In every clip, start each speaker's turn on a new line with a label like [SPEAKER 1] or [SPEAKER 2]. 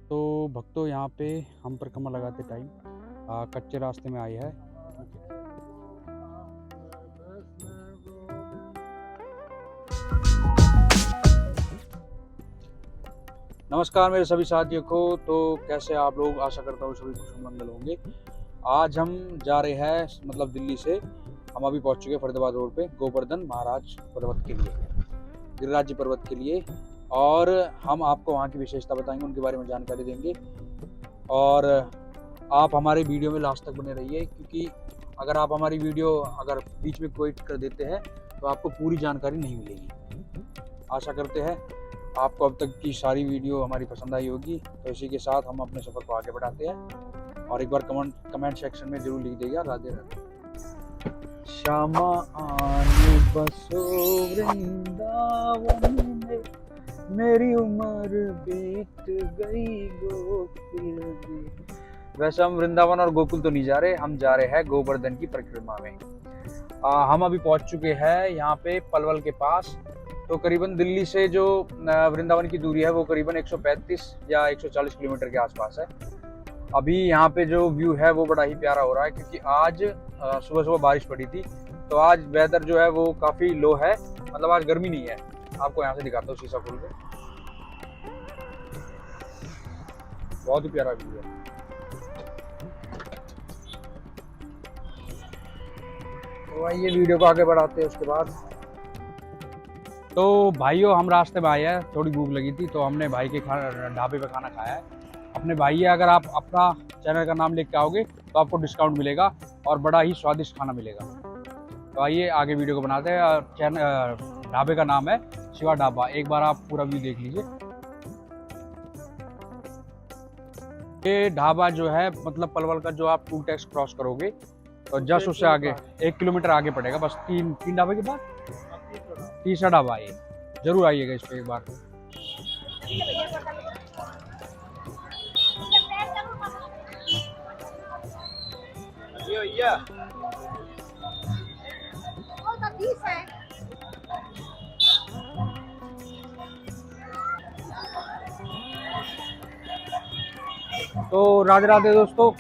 [SPEAKER 1] तो भक्तों यहाँ पे हम परिक्रमा लगाते टाइम कच्चे रास्ते में आए हैं। नमस्कार मेरे सभी साथियों को। तो कैसे आप लोग, आशा करता हूँ सभी कुशल मंगल होंगे। आज हम जा रहे हैं मतलब दिल्ली से हम अभी पहुंच चुके हैं फरीदाबाद रोड पे गोवर्धन महाराज पर्वत के लिए, गिरिराज पर्वत के लिए। और हम आपको वहाँ की विशेषता बताएंगे, उनके बारे में जानकारी देंगे। और आप हमारे वीडियो में लास्ट तक बने रहिए, क्योंकि अगर आप हमारी वीडियो अगर बीच में क्विट कर देते हैं तो आपको पूरी जानकारी नहीं मिलेगी। आशा करते हैं आपको अब तक की सारी वीडियो हमारी पसंद आई होगी। तो इसी के साथ हम अपने सफ़र को आगे बढ़ाते हैं। और एक बार कमेंट सेक्शन में जरूर लिख देगा राधे राधे। श्यामा आने बसो वृंदावन में, मेरी उम्र बीत गई गोकुल में। वैसे हम वृंदावन और गोकुल तो नहीं जा रहे, हम जा रहे हैं गोवर्धन की परिक्रमा में। हम अभी पहुंच चुके हैं यहाँ पे पलवल के पास। तो करीबन दिल्ली से जो वृंदावन की दूरी है वो करीबन 135 या 140 किलोमीटर के आसपास है। अभी यहाँ पे जो व्यू है वो बड़ा ही प्यारा हो रहा है, क्योंकि आज सुबह सुबह बारिश पड़ी थी। तो आज वेदर जो है वो काफ़ी लो है, मतलब आज गर्मी नहीं है। आपको यहाँ से दिखाता हूँ शीशा खोल के, बहुत ही प्यारा व्यू है। तो आइए वीडियो को आगे बढ़ाते हैं उसके बाद। तो भाइयों हम रास्ते में आए हैं, थोड़ी भूख लगी थी तो हमने भाई के ढाबे पे खाना खाया है। अपने भाई है, अगर आप अपना चैनल का नाम लेके आओगे तो आपको डिस्काउंट मिलेगा और बड़ा ही स्वादिष्ट खाना मिलेगा। तो आइए आगे वीडियो को बनाते हैं। ढाबे का नाम है शिवा ढाबा। एक बार आप पूरा व्यू देख लीजिए। ये ढाबा जो है मतलब पलवल का, जो आप टूल टैक्स क्रॉस करोगे तो जस्ट उससे आगे 1 किलोमीटर आगे पड़ेगा, बस तीन ढाबे के बाद तीसरा ढाबा है। जरूर आइएगा इस पे एक बार। तो राधे राधे दोस्तों,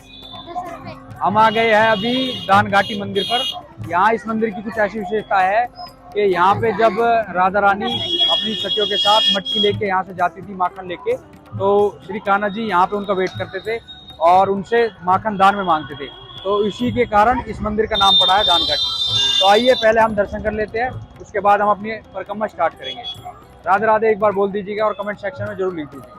[SPEAKER 1] हम आ गए हैं अभी दान घाटी मंदिर पर। यहाँ इस मंदिर की कुछ ऐसी विशेषता है कि यहाँ पे जब राधा रानी अपनी सखियों के साथ मटकी लेके यहाँ से जाती थी माखन लेके, तो श्री कान्हा जी यहाँ पे उनका वेट करते थे और उनसे माखन दान में मांगते थे। तो इसी के कारण इस मंदिर का नाम पड़ा है दान घाटी। तो आइए पहले हम दर्शन कर लेते हैं, उसके बाद हम अपनी परिक्रमा स्टार्ट करेंगे। राधे राधे एक बार बोल दीजिएगा और कमेंट सेक्शन में जरूर लिख दीजिएगा।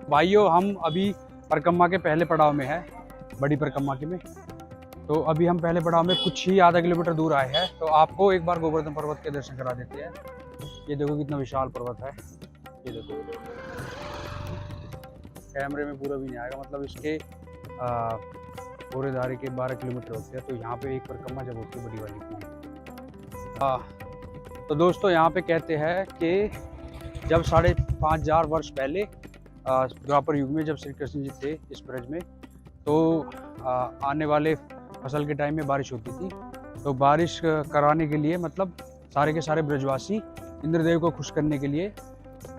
[SPEAKER 1] भाइयों हम अभी परिक्रमा के पहले पड़ाव में है, बड़ी परिक्रमा के में। तो अभी हम पहले पड़ाव में कुछ ही आधा किलोमीटर दूर आए हैं। तो आपको एक बार गोवर्धन पर्वत के दर्शन करा देते हैं। ये देखो कितना विशाल पर्वत है। ये देखो, कैमरे में पूरा भी नहीं आएगा, मतलब इसके पूरे दायरे के 12 किलोमीटर होते हैं। तो यहाँ पे एक परिक्रमा जब होती है बड़ी वाली की। तो दोस्तों यहाँ पे कहते हैं कि जब 5,500 वर्ष पहले द्वापर युग में जब श्री कृष्ण जी थे इस ब्रज में, तो आने वाले फसल के टाइम में बारिश होती थी। तो बारिश कराने के लिए मतलब सारे के सारे ब्रजवासी इंद्रदेव को खुश करने के लिए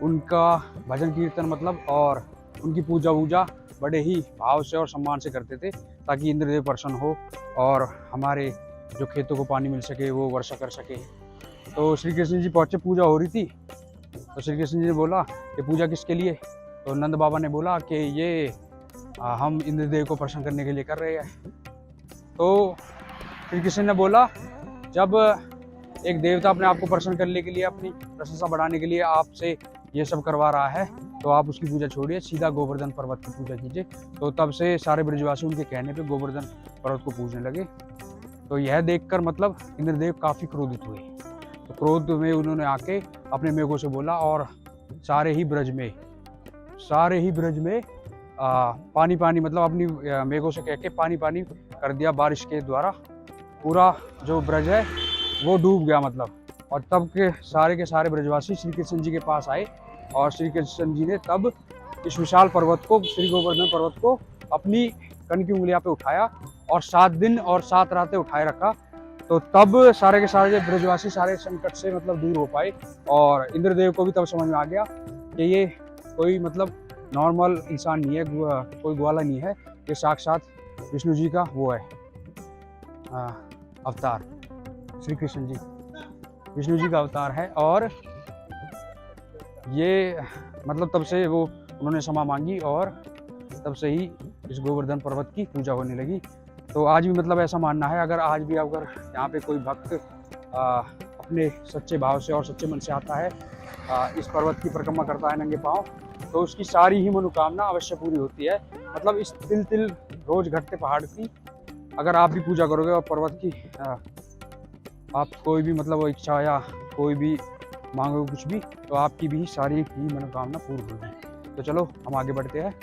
[SPEAKER 1] उनका भजन कीर्तन मतलब और उनकी पूजा वूजा बड़े ही भाव से और सम्मान से करते थे, ताकि इंद्रदेव प्रसन्न हो और हमारे जो खेतों को पानी मिल सके, वो वर्षा कर सके। तो श्री कृष्ण जी पहुँचे, पूजा हो रही थी। तो श्री कृष्ण जी ने बोला कि पूजा किसके लिए? तो नंद बाबा ने बोला कि ये हम इंद्रदेव को प्रसन्न करने के लिए कर रहे हैं। तो श्री कृष्ण ने बोला, जब एक देवता अपने आप को प्रसन्न करने के लिए, अपनी प्रशंसा बढ़ाने के लिए आपसे ये सब करवा रहा है, तो आप उसकी पूजा छोड़िए, सीधा गोवर्धन पर्वत की पूजा कीजिए। तो तब से सारे ब्रजवासी उनके कहने पे गोवर्धन पर्वत को पूजने लगे। तो यह देखकर मतलब इंद्रदेव काफ़ी क्रोधित हुए। तो क्रोध में उन्होंने आके अपने मेघों से बोला और सारे ही ब्रज में पानी पानी मतलब अपनी मेघों से कह के पानी पानी कर दिया बारिश के द्वारा। पूरा जो ब्रज है वो डूब गया मतलब। और तब के सारे ब्रजवासी श्री कृष्ण जी के पास आए और श्री कृष्ण जी ने तब इस विशाल पर्वत को, श्री गोवर्धन पर्वत को अपनी कन की उंगलियां पे उठाया और 7 दिन और 7 रातें उठाए रखा। तो तब सारे के सारे ब्रजवासी सारे संकट से मतलब दूर हो पाए। और इंद्रदेव को भी तब समझ में आ गया कि ये कोई मतलब नॉर्मल इंसान नहीं है, कोई ग्वाला नहीं है, ये साक्षात विष्णु जी का वो है अवतार। श्री कृष्ण जी विष्णु जी का अवतार है। और ये मतलब तब से वो उन्होंने क्षमा मांगी और तब से ही इस गोवर्धन पर्वत की पूजा होने लगी। तो आज भी मतलब ऐसा मानना है, अगर आज भी अगर यहाँ पे कोई भक्त अपने सच्चे भाव से और सच्चे मन से आता है, इस पर्वत की परिक्रमा करता है नंगे पाँव, तो उसकी सारी ही मनोकामना अवश्य पूरी होती है। मतलब इस तिल तिल रोज घटते पहाड़ की अगर आप भी पूजा करोगे और पर्वत की आप कोई भी मतलब इच्छा या कोई भी मांगोगे कुछ भी, तो आपकी भी सारी ही मनोकामना पूर्ण होगी। तो चलो हम आगे बढ़ते हैं।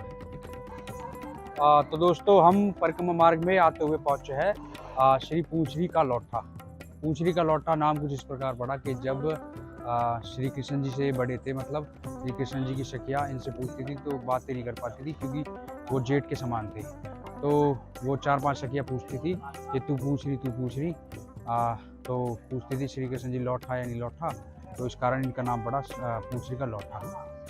[SPEAKER 1] तो दोस्तों हम परिक्रमा मार्ग में आते हुए पहुँचे हैं श्री पूंछरी का लौठा। पूंछरी का लौठा नाम कुछ इस प्रकार पड़ा कि जब श्री कृष्ण जी से बड़े थे, मतलब श्री कृष्ण जी की सखियाँ इनसे पूछती थी तो बातें नहीं कर पाती थी क्योंकि वो जेठ के समान थे। तो वो 4-5 सखियाँ पूछती थी कि तू पूछ रही तो पूछती थी श्री कृष्ण जी लौठा या नहीं लौठा, तो इस कारण इनका नाम पड़ा पूंछरी का लौठा।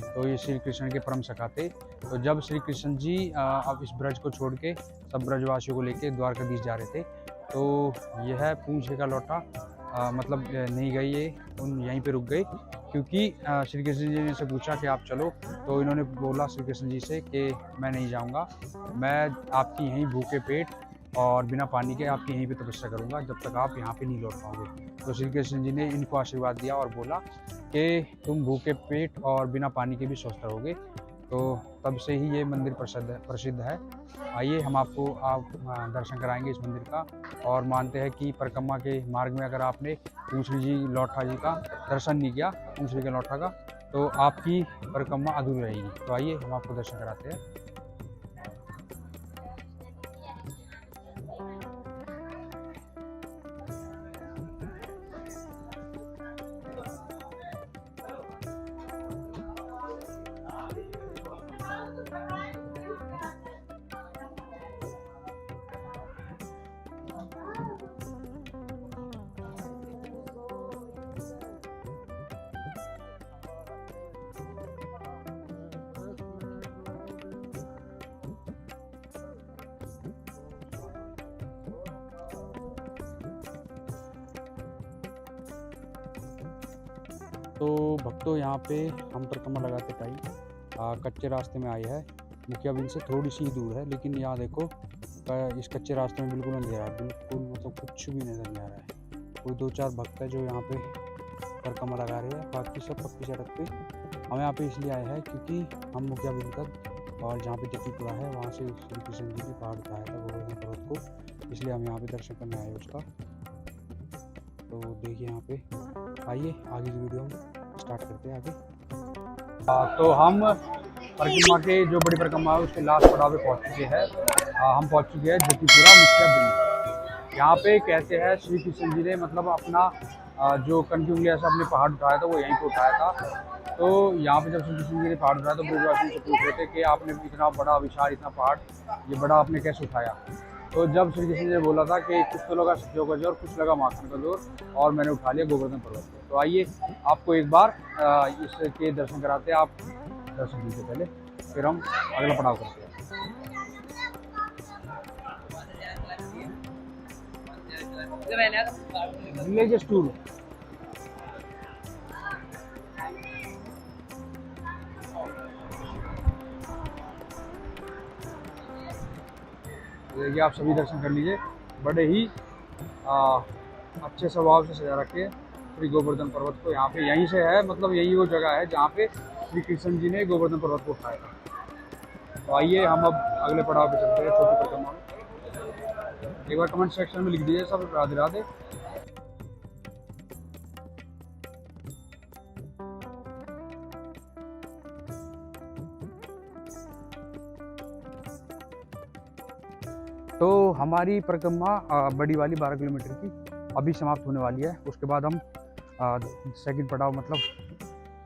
[SPEAKER 1] तो ये श्री कृष्ण के परम सखा थे। तो जब श्री कृष्ण जी अब इस ब्रज को छोड़ के सब ब्रजवासियों को लेके द्वारकाधीश जा रहे थे, तो यह पूंछरी का लौठा मतलब नहीं गई, ये यहीं पे रुक गई क्योंकि श्री कृष्ण जी ने इनसे पूछा कि आप चलो। तो इन्होंने बोला श्री कृष्ण जी से कि मैं नहीं जाऊंगा, मैं आपकी यहीं भूखे पेट और बिना पानी के आपकी यहीं पे तपस्या करूंगा जब तक आप यहाँ पे नहीं लौट पाओगे। तो श्री कृष्ण जी ने इनको आशीर्वाद दिया और बोला कि तुम भूखे पेट और बिना पानी के भी स्वस्थ रहोगे। तो तब से ही ये मंदिर प्रसिद्ध है। आइए हम आपको दर्शन कराएंगे इस मंदिर का। और मानते हैं कि परिक्रमा के मार्ग में अगर आपने पूंछरी जी लौठा जी का दर्शन नहीं किया, पूंछरी के लौठा का, तो आपकी परिक्रमा अधूरी रहेगी। तो आइए हम आपको दर्शन कराते हैं। तो भक्तों यहाँ पे हम परिक्रमा लगाते टाइम कच्चे रास्ते में आए हैं। मुखिया बिंद से थोड़ी सी दूर है, लेकिन यहाँ देखो इस कच्चे रास्ते में बिल्कुल अंधेरा है, बिल्कुल मतलब कुछ भी नज़र नहीं आ रहा है। कोई 2-4 भक्त है जो यहाँ पे परिक्रमा लगा रहे हैं, बाकी सब पक्की सड़क पे। हम यहाँ पे इसलिए आए हैं क्योंकि हम मुखिया बिंद तक और जहाँ पे टिकीपुरा है वहाँ से श्री कृष्ण जी ने पहाड़ उठाया था गोवर्धन पर्वत को, इसलिए हम यहाँ पे दर्शन करने आए उसका। तो देखिए यहाँ पे, आइए आगे की वीडियो हम स्टार्ट करते हैं आगे। तो हम परिक्रमा के जो बड़ी परिक्रमा है उसके लास्ट पड़ाव पे पहुँच चुके हैं। हम पहुँच चुके हैं जतीपुरा मुखिया बिंद। यहाँ पे कहते हैं श्री कृष्ण जी ने मतलब अपना जो कन की उंगलियां से अपने पहाड़ उठाया था वो यहीं पे उठाया था। तो यहाँ पे जब श्री कृष्ण जी ने पहाड़ उठाया तो ब्रजवासी से पूछ रहे थे कि आपने इतना बड़ा विशाल इतना पहाड़ ये बड़ा आपने कैसे उठाया। तो जब श्री कृष्ण जी ने बोला था कि कुछ तो लगा सब्जियों का जोर, कुछ लगा माखन का जोर, और मैंने उठा लिया गोवर्धन पर्वत को। तो आइए आपको एक बार इसके दर्शन कराते हैं। आप दर्शन कीजिए पहले, फिर हम अगला पड़ाव करते हैं। विलेज टूर देखिए, आप सभी दर्शन कर लीजिए। बड़े ही अच्छे स्वभाव से सजा रखे श्री गोवर्धन पर्वत को। यहाँ पे यहीं से है, मतलब यही वो जगह है जहाँ पे श्री कृष्ण जी ने गोवर्धन पर्वत को उठाया था। तो आइए हम अब अगले पड़ाव पे चलते हैं, छोटी परिक्रमा में। एक बार कमेंट सेक्शन में लिख दीजिए सब राधे राधे। तो हमारी परिक्रमा बड़ी वाली 12 किलोमीटर की अभी समाप्त होने वाली है। उसके बाद हम सेकंड पड़ाव मतलब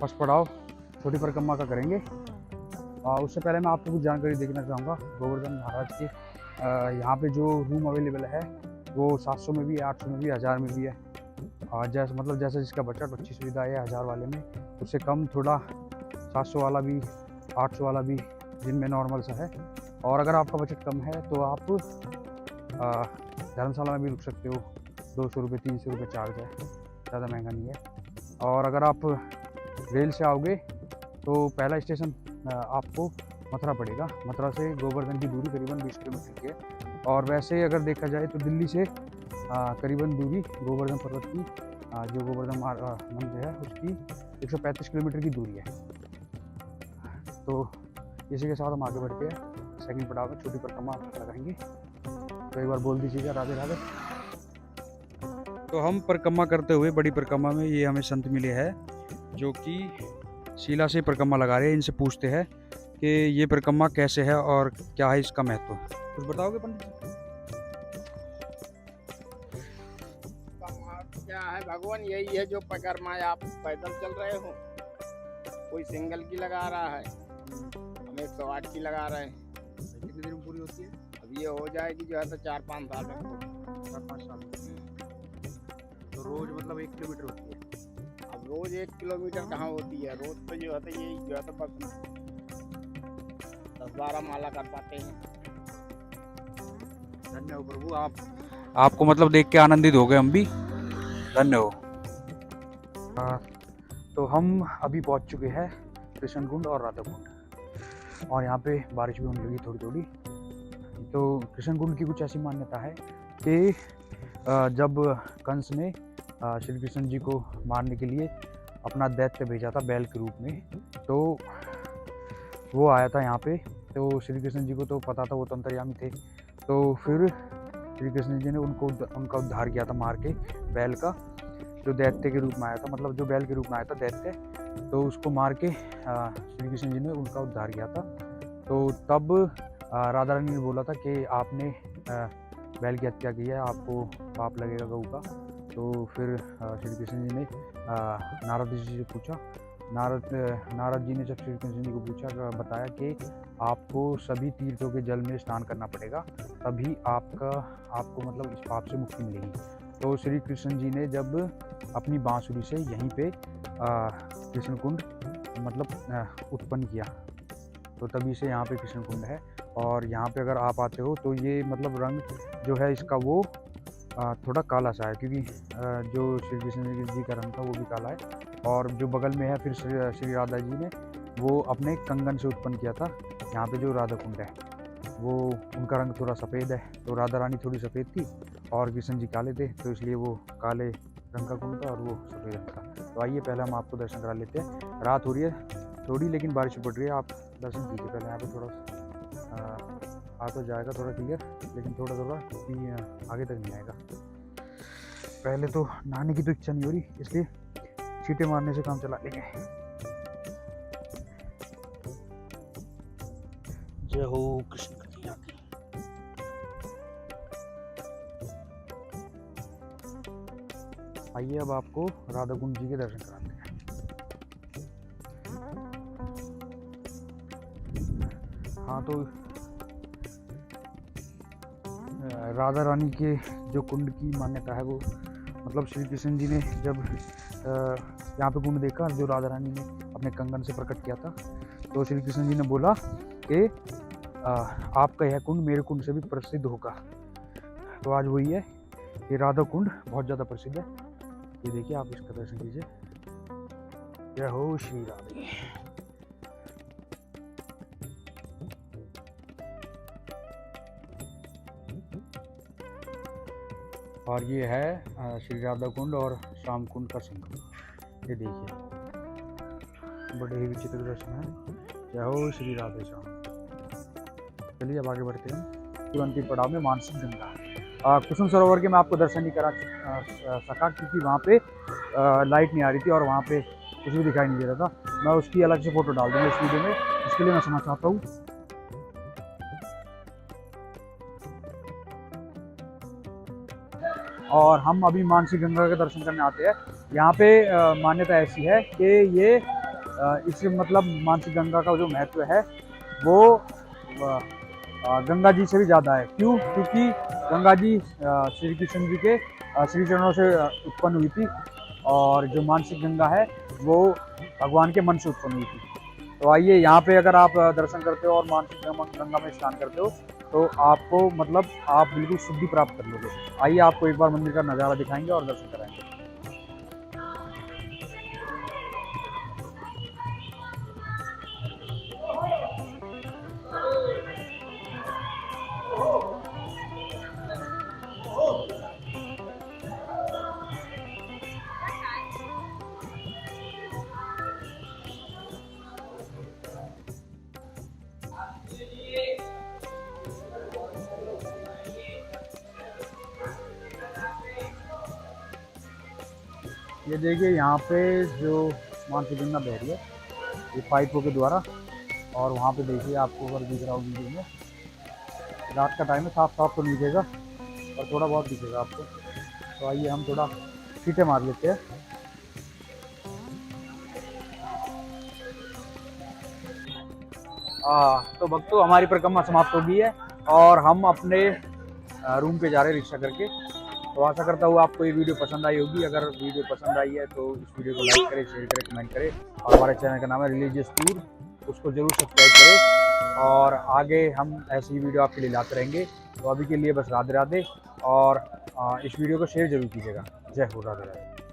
[SPEAKER 1] फर्स्ट पड़ाव छोटी परिक्रमा का करेंगे। उससे पहले मैं आपको कुछ जानकारी देना चाहूँगा गोवर्धन महाराज के। यहाँ पे जो रूम अवेलेबल है वो 700 में भी है, 800 में भी, 1000 में भी है। जैसे मतलब जैसे जिसका बजट अच्छी सुविधा है 1000 वाले में, उससे कम थोड़ा 700 वाला भी, 800 वाला भी, जिनमें नॉर्मल सा है। और अगर आपका बजट कम है तो आप धर्मशाला में भी रुक सकते हो। 200 रुपये 300 रुपये चार्ज है, ज़्यादा महंगा नहीं है। और अगर आप रेल से आओगे तो पहला स्टेशन आपको मथुरा पड़ेगा। मथुरा से गोवर्धन की दूरी करीबन 20 किलोमीटर की है। और वैसे अगर देखा जाए तो दिल्ली से करीबन दूरी गोवर्धन पर्वत की जो गोवर्धन मंदिर है उसकी 135 किलोमीटर की दूरी है। तो इसी के साथ हम आगे बढ़ते हैं, सेकंड पड़ाव में छोटी परिक्रमा लगाएंगे। तो एक बार बोल दीजिएगा राधे राधे। तो हम परिक्रमा करते हुए बड़ी परिक्रमा में ये हमें संत मिले हैं जो कि शिला से परिक्रमा लगा रहे हैं। इनसे पूछते हैं कि ये परिक्रमा कैसे है और क्या है इसका महत्व। कुछ बताओगे पंडित जी?
[SPEAKER 2] क्या है भगवान, यही है जो परिक्रमा आप पैदल चल रहे हो। कोई सिंगल की लगा रहा है, हम 108 की लगा रहे हैं।
[SPEAKER 1] कितने दिन में पूरी होती है?
[SPEAKER 2] अब ये हो जाएगी जो है तो 4-5 साल में।
[SPEAKER 1] 4-5 साल में। तो रोज मतलब 1 किलोमीटर होती है।
[SPEAKER 2] अब रोज 1 किलोमीटर कहाँ होती है, रोज तो जो है तो यही जो है तो बस 10-12 माला कर पाते हैं।
[SPEAKER 1] धन्यवाद प्रभु, आपको मतलब देख के आनंदित हो गए हम भी। धन्यवाद। तो हम अभी पहुंच चुके हैं कृष्ण कुंड और राधा कुंड, और यहाँ पे बारिश भी होने लगी थोड़ी थोड़ी। तो कृष्ण कुंड की कुछ ऐसी मान्यता है कि जब कंस ने श्री कृष्ण जी को मारने के लिए अपना दैत्य भेजा था बैल के रूप में, तो वो आया था यहाँ पे। तो श्री कृष्ण जी को तो पता था, वो तो अंतर्यामी थे। तो फिर श्री कृष्ण जी ने उनका उद्धार किया था मार के, बैल का जो दैत्य के रूप में आया था, मतलब जो बैल के रूप में आया था दैत्य, तो उसको मार के श्री कृष्ण जी ने उनका उद्धार किया था। तो तब राधा रानी ने बोला था कि आपने बैल की हत्या की है, आपको पाप लगेगा गऊ का। तो फिर श्री कृष्ण जी ने नारद जी से पूछा। नारद जी ने जब श्री कृष्ण जी को पूछा, बताया कि आपको सभी तीर्थों के जल में स्नान करना पड़ेगा, तभी आपको मतलब इस पाप से मुक्ति मिलेगी। तो श्री कृष्ण जी ने जब अपनी बांसुरी से यहीं पे कृष्ण कुंड मतलब उत्पन्न किया, तो तभी से यहाँ पे कृष्ण कुंड है। और यहाँ पे अगर आप आते हो तो ये मतलब रंग जो है इसका वो थोड़ा काला सा है, क्योंकि जो श्री कृष्ण जी का रंग था वो भी काला है। और जो बगल में है फिर श्री राधा जी ने वो अपने कंगन से उत्पन्न किया था। यहाँ पे जो राधा कुंड है वो उनका रंग थोड़ा सफ़ेद है। तो राधा रानी थोड़ी सफ़ेद थी और कृष्ण जी काले थे, तो इसलिए वो काले रंग का कुंड था और वो सफ़ेद रंग का। तो आइए पहले हम आपको दर्शन करा लेते हैं। रात हो रही है थोड़ी, लेकिन बारिश पड़ रही है। आप दर्शन कीजिए पहले। यहाँ पे थोड़ा आ तो जाएगा थोड़ा क्लियर, लेकिन थोड़ा आगे तक नहीं आएगा। पहले तो नहाने की तो इच्छा नहीं हो रही, इसलिए छींटे मारने से काम चला लेंगे। जय हो कृष्ण कन्हैया की। आइए अब आपको राधा कुंड जी के दर्शन कराते हैं। हाँ, तो राधा रानी के जो कुंड की मान्यता है वो मतलब श्री कृष्ण जी ने जब यहाँ पे कुंड देखा जो राधा रानी ने अपने कंगन से प्रकट किया था, तो श्री कृष्ण जी ने बोला कि आपका यह कुंड मेरे कुंड से भी प्रसिद्ध होगा। तो आज वही है कि राधा कुंड बहुत ज़्यादा प्रसिद्ध है। ये देखिए, आप इसका दर्शन कीजिए। जय हो श्री राधे। और ये है श्री राधा कुंड और श्याम कुंड का संगम। ये देखिए, बड़े ही विचित्र दृश्य हैं। जय हो श्री राधे श्याम। चलिए अब आगे बढ़ते हैं। तुरंत ही पड़ाव में मानसिक गंगा। कुसुम सरोवर के मैं आपको दर्शन नहीं करा सका क्योंकि वहाँ पे लाइट नहीं आ रही थी और वहाँ पे कुछ भी दिखाई नहीं दे रहा था। मैं उसकी अलग से फ़ोटो डाल दूँगा इस वीडियो में, इसके लिए मैं क्षमा चाहता हूँ। और हम अभी मानसिक गंगा के दर्शन करने आते हैं। यहाँ पे मान्यता ऐसी है कि ये इस मतलब मानसिक गंगा का जो महत्व है वो गंगा जी से भी ज़्यादा है। क्यों? क्योंकि गंगा जी श्री कृष्ण जी के श्री चरणों से उत्पन्न हुई थी और जो मानसिक गंगा है वो भगवान के मन से उत्पन्न हुई थी। तो आइए यहाँ पे अगर आप दर्शन करते हो और मानसिक गंगा में स्नान करते हो तो आपको मतलब आप बिल्कुल शुद्धि प्राप्त कर लोगे। आइए आपको एक बार मंदिर का नज़ारा दिखाएंगे और दर्शन कराएंगे। ये देखिए यहाँ पे जो मानसिक गंगा बह रही है ये पाइपों के द्वारा, और वहाँ पे देखिए आपको अगर दिख रहा हो वीडियो में, रात का टाइम है, साफ साफ तो नहीं दिखेगा और थोड़ा बहुत दिखेगा आपको। तो आइए हम थोड़ा छींटे मार लेते हैं। तो भक्तों हमारी परिक्रमा समाप्त हो गई है और हम अपने रूम पे जा रहे हैं रिक्शा करके। तो आशा करता हूँ आपको ये वीडियो पसंद आई होगी। अगर वीडियो पसंद आई है तो इस वीडियो को लाइक करें, शेयर करें, कमेंट करें और हमारे चैनल का नाम है रिलीजियस टूर, उसको ज़रूर सब्सक्राइब करें और आगे हम ऐसी वीडियो आपके लिए लाते रहेंगे। तो अभी के लिए बस राधे राधे और इस वीडियो को शेयर जरूर कीजिएगा। जय हो, राधे राधे।